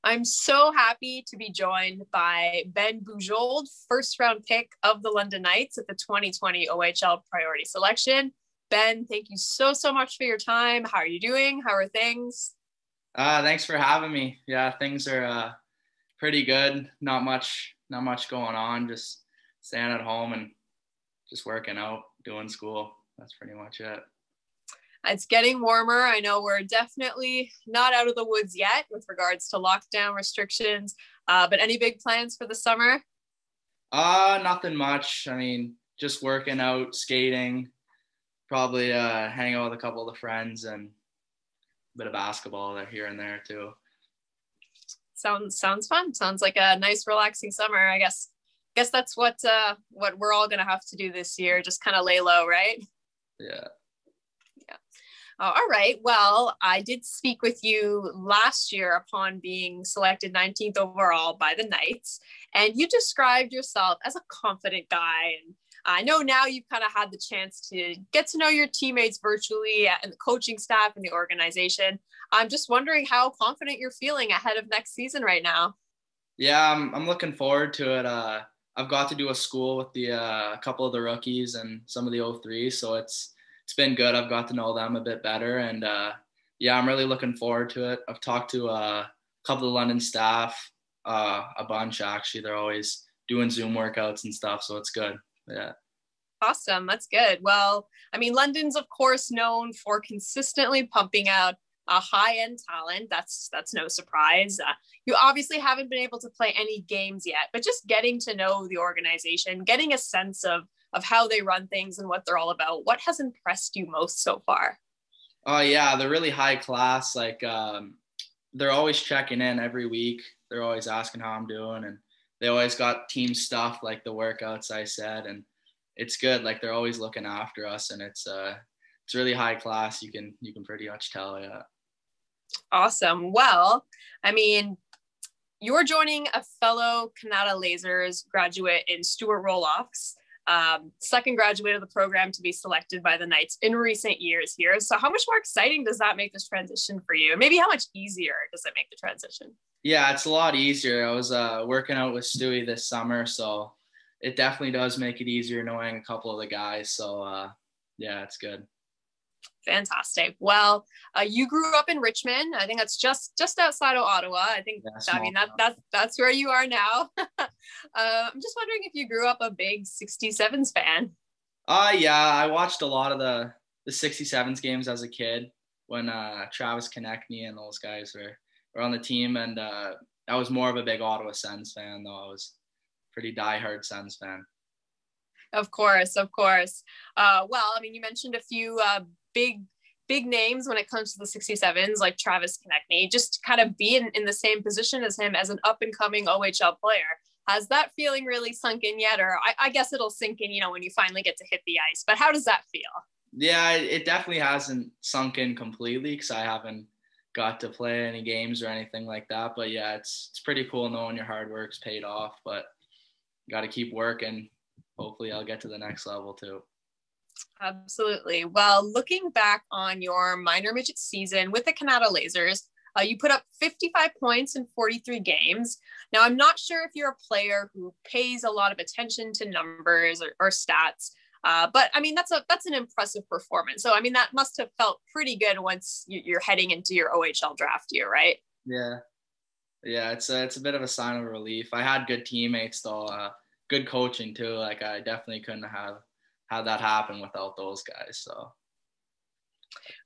I'm so happy to be joined by Ben Bujold, first round pick of the London Knights at the 2020 OHL Priority Selection. Ben, thank you so much for your time. How are you doing? How are things? Thanks for having me. Yeah, things are pretty good. Not much going on. Just staying at home and just working out, doing school. That's pretty much it. It's getting warmer. I know we're definitely not out of the woods yet with regards to lockdown restrictions, but any big plans for the summer? Nothing much. I mean, just working out, skating, probably hang out with a couple of the friends and a bit of basketball there here and there too. Sounds fun. Sounds like a nice relaxing summer. I guess that's what we're all gonna have to do this year. Just kind of lay low, right? Yeah. Yeah. All right. Well, I did speak with you last year upon being selected 19th overall by the Knights, and you described yourself as a confident guy. And I know now you've kind of had the chance to get to know your teammates virtually and the coaching staff and the organization. I'm just wondering how confident you're feeling ahead of next season right now. Yeah, I'm looking forward to it. I've got to do a school with the a couple of the rookies and some of the O3, so it's been good. I've got to know them a bit better, and yeah, I'm really looking forward to it. I've talked to a couple of London staff, a bunch actually. They're always doing Zoom workouts and stuff, so it's good. Yeah. Awesome. That's good. Well, I mean, London's of course known for consistently pumping out a high-end talent. That's no surprise. You obviously haven't been able to play any games yet, but just getting to know the organization, getting a sense of how they run things and what they're all about. What has impressed you most so far? Oh yeah, they're really high class. Like they're always checking in every week. They're always asking how I'm doing, and they always got team stuff like the workouts I said, and it's good. Like they're always looking after us, and it's really high class. You can pretty much tell. Yeah. Awesome. Well, I mean, you're joining a fellow Kanata Lasers graduate in Stuart Roloffs, second graduate of the program to be selected by the Knights in recent years here. So how much more exciting does that make this transition for you? Maybe how much easier does it make the transition? Yeah, it's a lot easier. I was working out with Stewie this summer, so it definitely does make it easier knowing a couple of the guys. So yeah, it's good. Fantastic. Well, you grew up in Richmond. I think that's just outside of Ottawa. I think Yeah, I small mean town. that's where you are now. I'm just wondering if you grew up a big 67s fan. Yeah, I watched a lot of the 67s games as a kid when Travis Konechny and those guys were on the team, and I was more of a big Ottawa Sens fan, though I was pretty diehard Sens fan. Of course, of course. Well, I mean, you mentioned a few big big names when it comes to the 67s, like Travis Konechny, just kind of be in the same position as him as an up and coming OHL player. Has that feeling really sunk in yet? Or I guess it'll sink in, when you finally get to hit the ice. But how does that feel? Yeah, it definitely hasn't sunk in completely because I haven't got to play any games or anything like that. But yeah, it's pretty cool knowing your hard work's paid off. But you got to keep working. Hopefully, I'll get to the next level too. Absolutely. Well, looking back on your minor midget season with the Kanata Lasers, you put up 55 points in 43 games. Now, I'm not sure if you're a player who pays a lot of attention to numbers or stats, but I mean, that's an impressive performance. So, I mean, that must have felt pretty good once you're heading into your OHL draft year, right? Yeah, yeah, it's a bit of a sign of relief. I had good teammates though, good coaching too. Like I definitely couldn't have had that happen without those guys. So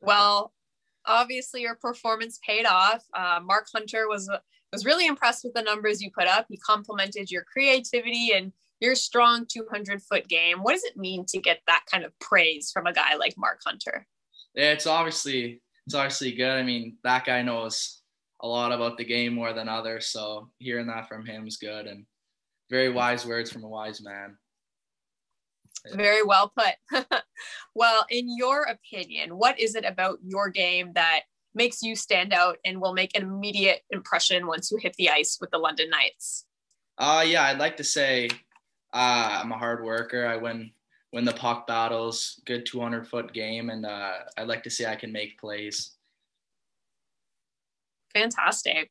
Well, obviously your performance paid off. Mark Hunter was really impressed with the numbers you put up. He complimented your creativity and your strong 200-foot game. What does it mean to get that kind of praise from a guy like Mark Hunter? yeah, it's obviously good. I mean, that guy knows a lot about the game more than others. So hearing that from him is good and very wise words from a wise man. Yeah. Very well put. Well, in your opinion, what is it about your game that makes you stand out and will make an immediate impression once you hit the ice with the London Knights? Yeah, I'd like to say I'm a hard worker. I win the puck battles, good 200-foot game, and I'd like to say I can make plays. Fantastic.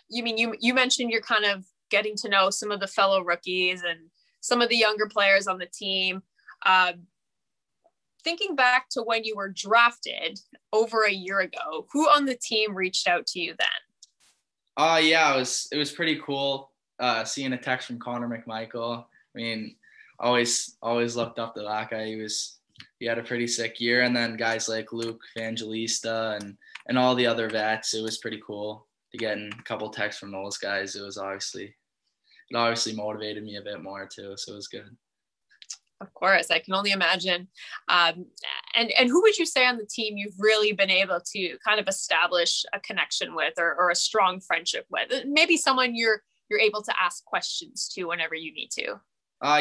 You mean you mentioned you're kind of getting to know some of the fellow rookies and some of the younger players on the team. Thinking back to when you were drafted over a year ago, who on the team reached out to you then? Yeah, it was pretty cool seeing a text from Connor McMichael. I mean, always looked up to that guy. He had a pretty sick year, and then guys like Luke Evangelista and all the other vets. It was pretty cool to get a couple texts from those guys. It obviously motivated me a bit more too, so it was good. Of course, I can only imagine. And who would you say on the team you've really been able to kind of establish a connection with or a strong friendship with? Maybe someone you're able to ask questions to whenever you need to.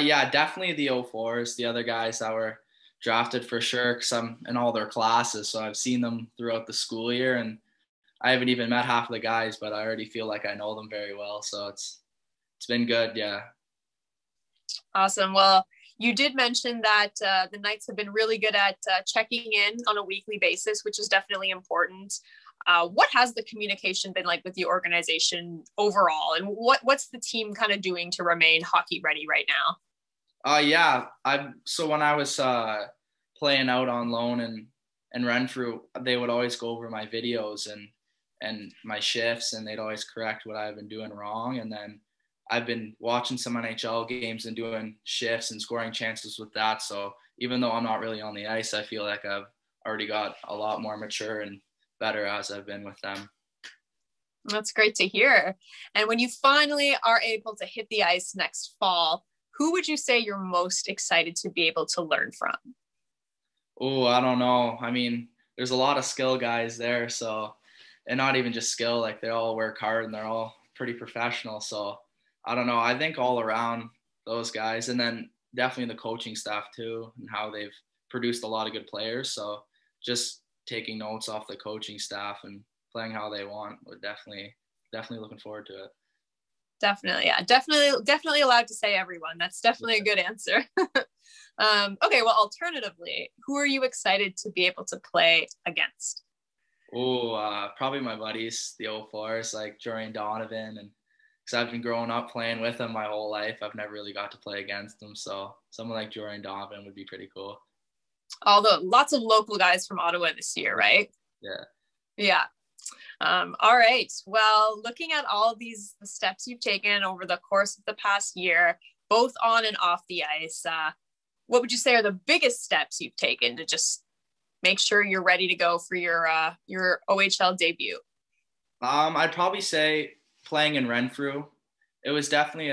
Yeah, definitely the 04s, the other guys that were drafted for sure, because I'm in all their classes, so I've seen them throughout the school year, and I haven't even met half of the guys, but I already feel like I know them very well, so it's been good. Yeah. Awesome. Well, you did mention that the Knights have been really good at checking in on a weekly basis, which is definitely important. What has the communication been like with the organization overall, and what's the team kind of doing to remain hockey ready right now? Yeah, so when I was playing out on loan and Renfrew, they would always go over my videos and my shifts, and they'd always correct what I've been doing wrong. And then I've been watching some NHL games and doing shifts and scoring chances with that. So even though I'm not really on the ice, I feel like I've already got a lot more mature and better as I've been with them. That's great to hear. And when you finally are able to hit the ice next fall, who would you say you're most excited to be able to learn from? Oh, I don't know. I mean, there's a lot of skill guys there. So, and not even just skill, like they all work hard and they're all pretty professional. So I don't know. I think all around those guys, and then definitely the coaching staff too, and how they've produced a lot of good players. So just taking notes off the coaching staff and playing how they want would definitely looking forward to it. Definitely. Yeah, definitely allowed to say everyone. That's definitely a good answer. Okay. Well, alternatively, who are you excited to be able to play against? Oh, probably my buddies, the 04s, like Shean Donovan, and because I've been growing up playing with them my whole life, I've never really got to play against them. So someone like Shean Donovan would be pretty cool. Although lots of local guys from Ottawa this year, right? Yeah. Yeah. All right. Well, looking at all the steps you've taken over the course of the past year, both on and off the ice, what would you say are the biggest steps you've taken to just make sure you're ready to go for your OHL debut? I'd probably say playing in Renfrew. It was definitely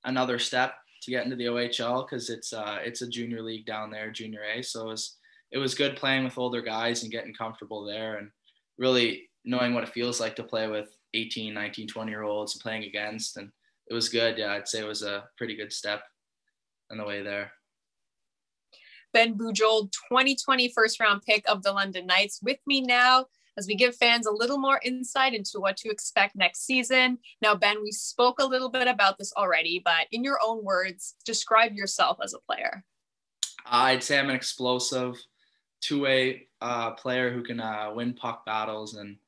another step to get into the OHL because it's a junior league down there, junior A. So it was good playing with older guys and getting comfortable there and really knowing what it feels like to play with 18, 19, 20-year-olds and playing against. And it was good. Yeah, I'd say it was a pretty good step on the way there. Ben Bujold, 2020 first-round pick of the London Knights, with me now as we give fans a little more insight into what to expect next season. Now, Ben, we spoke a little bit about this already, but in your own words, describe yourself as a player. I'd say I'm an explosive two-way player who can win puck battles and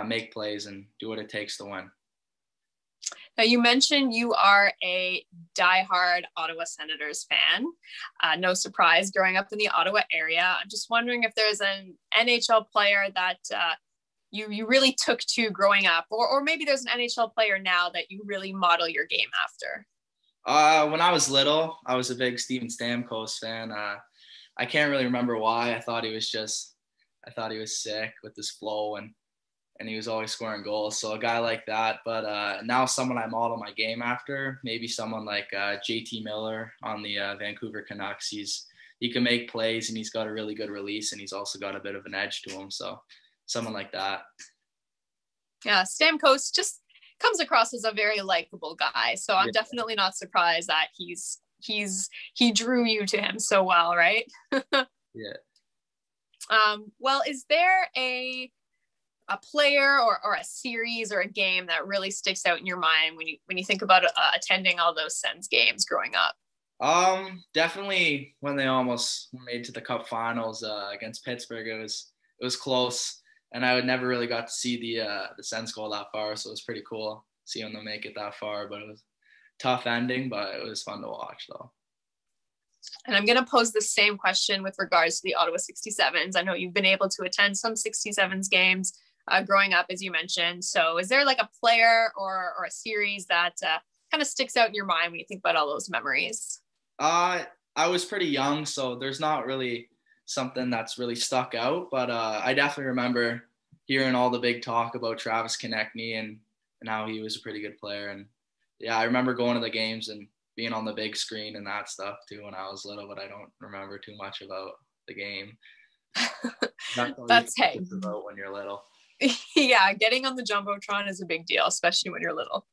make plays and do what it takes to win. Now, you mentioned you are a diehard Ottawa Senators fan. No surprise, growing up in the Ottawa area. I'm just wondering if there's an NHL player that you really took to growing up, or maybe there's an NHL player now that you really model your game after. When I was little, I was a big Steven Stamkos fan. I can't really remember why. I thought he was sick with his flow and he was always scoring goals. So a guy like that. But now someone I model my game after, maybe someone like JT Miller on the Vancouver Canucks. He can make plays and he's got a really good release and he's also got a bit of an edge to him. So someone like that. Yeah, Stamkos just comes across as a very likable guy. So I'm definitely not surprised that he drew you to him so well, right? Yeah. Well, is there a player or a series or a game that really sticks out in your mind when you think about attending all those Sens games growing up? Definitely when they almost made to the Cup Finals against Pittsburgh. It was close. and I would never really got to see the Sens go that far, so it was pretty cool seeing them make it that far. But it was a tough ending, but it was fun to watch though. And I'm going to pose the same question with regards to the Ottawa 67s. I know you've been able to attend some 67s games growing up, as you mentioned. So is there like a player or a series that kind of sticks out in your mind when you think about all those memories? I was pretty young, so there's not really something that's really stuck out. But I definitely remember hearing all the big talk about Travis Konechny and how he was a pretty good player. And yeah, I remember going to the games and being on the big screen and that stuff too when I was little, but I don't remember too much about the game. That's hey. About when you're little. Yeah, getting on the Jumbotron is a big deal, especially when you're little.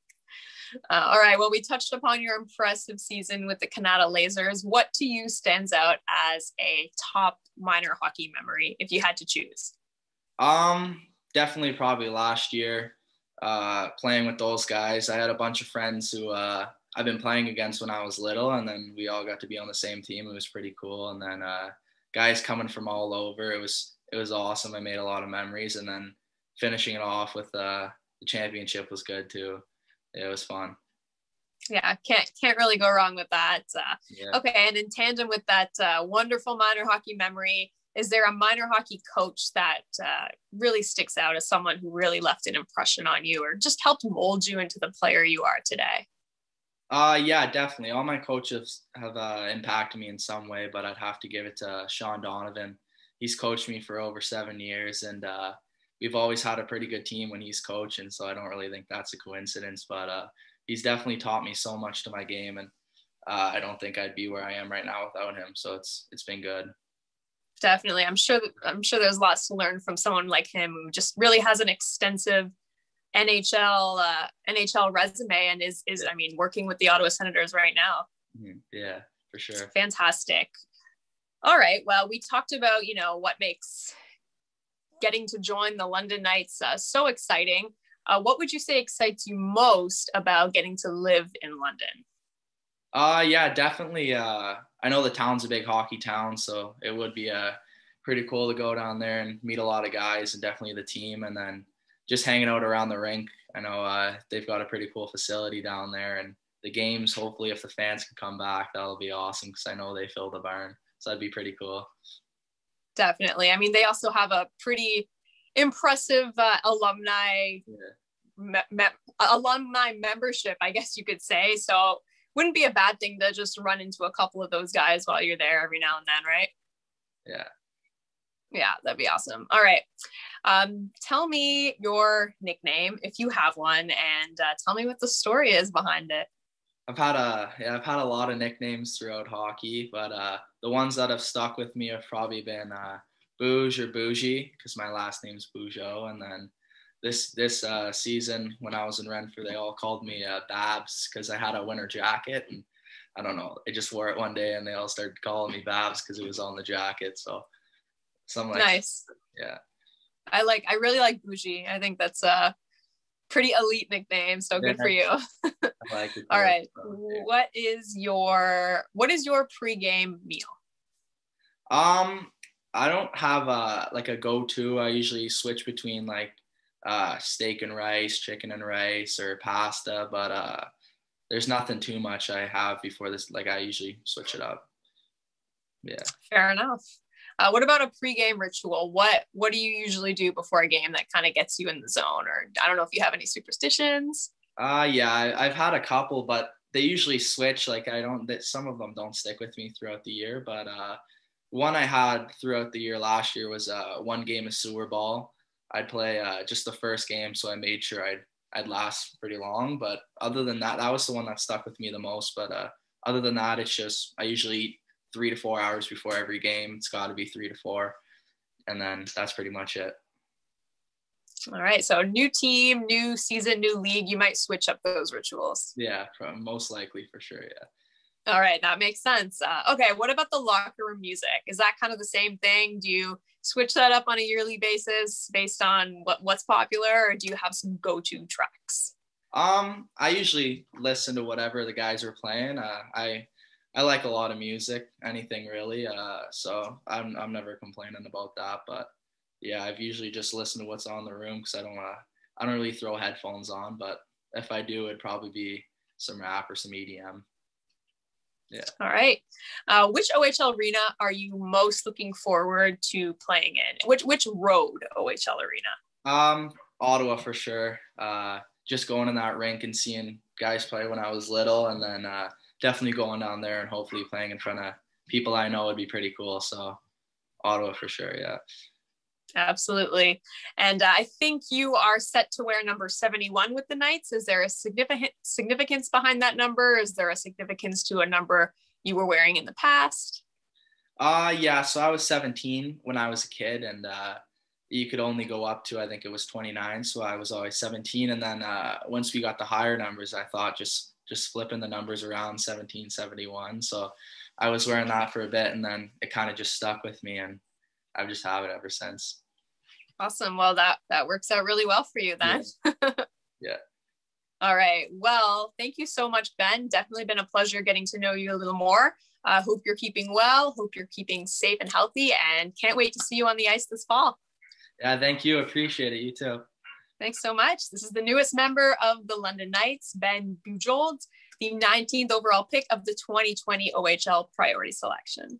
All right, well, we touched upon your impressive season with the Kanata Lasers. What to you stands out as a top minor hockey memory if you had to choose? Definitely probably last year, playing with those guys. I had a bunch of friends who I've been playing against when I was little, and then we all got to be on the same team. It was pretty cool. And then guys coming from all over. It was awesome. I made a lot of memories, and then finishing it off with the championship was good too. It was fun. Yeah, can't really go wrong with that. Yeah. Okay, and in tandem with that wonderful minor hockey memory, is there a minor hockey coach that really sticks out as someone who really left an impression on you or just helped mold you into the player you are today? Yeah, definitely. All my coaches have impacted me in some way, but I'd have to give it to Shean Donovan. He's coached me for over 7 years, and we've always had a pretty good team when he's coaching, so I don't really think that's a coincidence, but he's definitely taught me so much to my game, and I don't think I'd be where I am right now without him, so it's been good. Definitely. I'm sure there's lots to learn from someone like him who just really has an extensive NHL resume and is I mean, working with the Ottawa Senators right now. Yeah, for sure. Fantastic. All right. Well, we talked about, what makes getting to join the London Knights so exciting. What would you say excites you most about getting to live in London? Yeah, definitely. I know the town's a big hockey town, so it would be pretty cool to go down there and meet a lot of guys and definitely the team, and then just hanging out around the rink. I know they've got a pretty cool facility down there, and the games, hopefully if the fans can come back, that'll be awesome because I know they fill the barn. So that'd be pretty cool. Definitely. I mean, they also have a pretty impressive alumni membership, I guess you could say. So wouldn't be a bad thing to just run into a couple of those guys while you're there every now and then, right? Yeah. Yeah, that'd be awesome. All right. Tell me your nickname, if you have one, and tell me what the story is behind it. I've had a lot of nicknames throughout hockey, but the ones that have stuck with me have probably been Bouge or Bougie, because my last name's Bujold, and then this season when I was in Renfrew, they all called me Babs because I had a winter jacket, and I don't know, I just wore it one day and they all started calling me Babs because it was on the jacket. So something like nice. Yeah. I really like Bougie. I think that's a pretty elite nickname. So good for you. I like it. All right. What is your pregame meal? I don't have a go-to. I usually switch between like steak and rice, chicken and rice, or pasta, but there's nothing too much I have before this. Like I usually switch it up. Yeah. Fair enough. What about a pregame ritual? What do you usually do before a game that kind of gets you in the zone? Or I don't know if you have any superstitions. Yeah, I've had a couple, but they usually switch. Like some of them don't stick with me throughout the year, but one I had throughout the year last year was one game of sewer ball. I'd play just the first game, so I made sure I'd last pretty long. But other than that, that was the one that stuck with me the most. But other than that, it's just I usually eat 3 to 4 hours before every game. It's got to be 3 to 4, and then that's pretty much it. All right. So new team, new season, new league. You might switch up those rituals. Yeah, most likely for sure. Yeah. All right. That makes sense. Okay. What about the locker room music? Is that kind of the same thing? Do you switch that up on a yearly basis based on what's popular, or do you have some go-to tracks? I usually listen to whatever the guys are playing. I like a lot of music, anything really. So I'm never complaining about that. But yeah, I've usually just listened to what's on the room because I don't really throw headphones on, but if I do, it'd probably be some rap or some EDM. Yeah. All right. Which OHL arena are you most looking forward to playing in? Which road OHL arena? Ottawa for sure. Just going in that rink and seeing guys play when I was little, and then definitely going down there and hopefully playing in front of people I know would be pretty cool. So Ottawa for sure, yeah. Absolutely. And I think you are set to wear number 71 with the Knights. Is there a significance behind that number? Is there a significance to a number you were wearing in the past? Yeah, so I was 17 when I was a kid, and you could only go up to, I think it was 29. So I was always 17. And then once we got the higher numbers, I thought just flipping the numbers around, 17, 71. So I was wearing that for a bit, and then it kind of just stuck with me, and I've just have it ever since. Awesome. Well, that works out really well for you then. Yeah. All right. Well, thank you so much, Ben. Definitely been a pleasure getting to know you a little more. Hope you're keeping well. Hope you're keeping safe and healthy, and can't wait to see you on the ice this fall. Yeah, thank you. Appreciate it. You too. Thanks so much. This is the newest member of the London Knights, Ben Bujold, the 19th overall pick of the 2020 OHL Priority Selection.